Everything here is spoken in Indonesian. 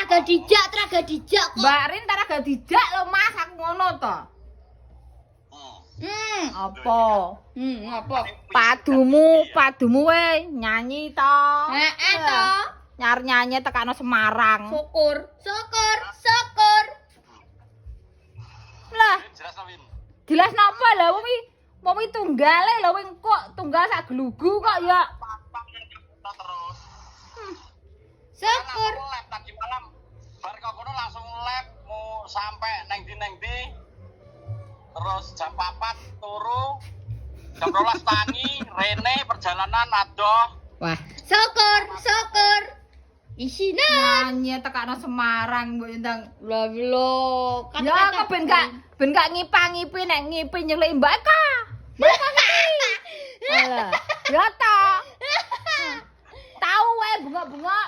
tragedijak kok. Mbak Rin tara dijak lho Mas, aku ngono to. Apa? Apa? Padumu we nyanyi to. Heeh to. Nyar-nyanyi tekano Semarang. Syukur. Lah, jelas napa lha wong tunggale lho wing kok tunggal sak glugu kok ya. Terus. Syukur. Lab tadi malam. Bar kok kono langsung lab mau sampai neng di. Terus jam 4 turu. Jam 12 tangi, Rene perjalanan adoh. Wah, Syukur. Isinan. nyanyi tekano Semarang mbok ndang. Lah lho, Ya kok ben gak ngipang-ngipi nek ngipi nyeluk Mbak Eka. Mbak Eka ngipi. Alah, ya ta. Tahu wae bunga-bunga.